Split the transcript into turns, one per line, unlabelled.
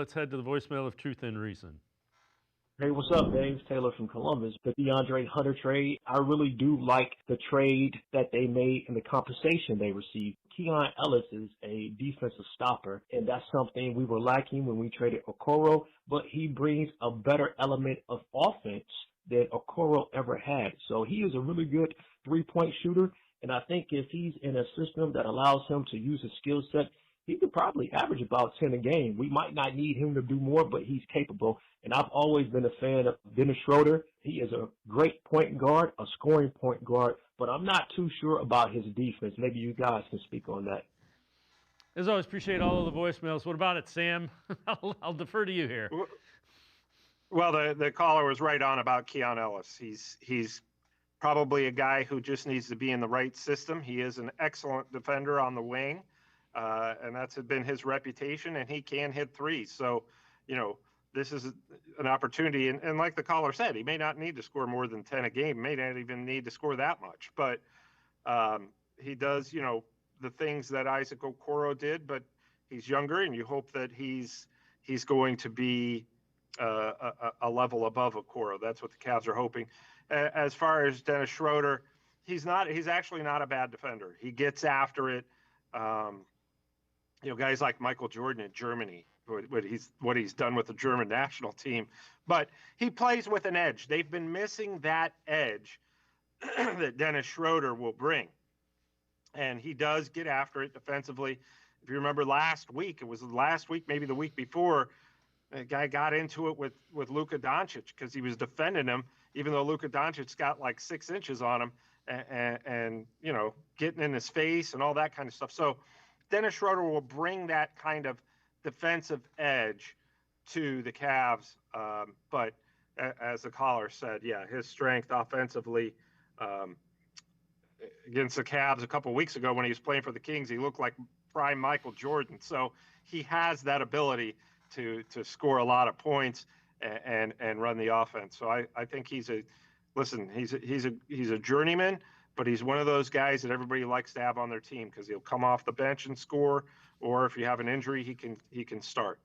Let's head to the voicemail of Truth and Reason.
Hey, what's up, Dave? Taylor from Columbus. The DeAndre Hunter trade, I really do like the trade that they made and the compensation they received. Keon Ellis is a defensive stopper, and that's something we were lacking when we traded Okoro, but he brings a better element of offense than Okoro ever had. So he is a really good three-point shooter, and I think if he's in a system that allows him to use his skill set, he could probably average about 10 a game. We might not need him to do more, but he's capable. And I've always been a fan of Dennis Schroder. He is a great point guard, a scoring point guard, but I'm not too sure about his defense. Maybe you guys can speak on that.
As always, appreciate all of the voicemails. What about it, Sam? I'll defer to you here.
Well, the caller was right on about Keon Ellis. He's probably a guy who just needs to be in the right system. He is an excellent defender on the wing. And that's been his reputation, and he can hit threes. So, this is an opportunity. And like the caller said, he may not need to score more than 10 a game, may not even need to score that much. But he does, the things that Isaac Okoro did, but he's younger, and you hope that he's going to be a level above Okoro. That's what the Cavs are hoping. As far as Dennis Schroder, he's actually not a bad defender. He gets after it. Guys like Michael Jordan in Germany, what he's done with the German national team, but he plays with an edge. They've been missing that edge that Dennis Schroder will bring, and he does get after it defensively. If you remember maybe the week before, a guy got into it with Luka Doncic because he was defending him, even though Luka Doncic got like 6 inches on him, and getting in his face and all that kind of stuff. So Dennis Schroder will bring that kind of defensive edge to the Cavs. But as the caller said, yeah, his strength offensively against the Cavs a couple of weeks ago when he was playing for the Kings, he looked like prime Michael Jordan. So he has that ability to score a lot of points and run the offense. So I think he's a journeyman, but he's one of those guys that everybody likes to have on their team because he'll come off the bench and score, or if you have an injury, he can start.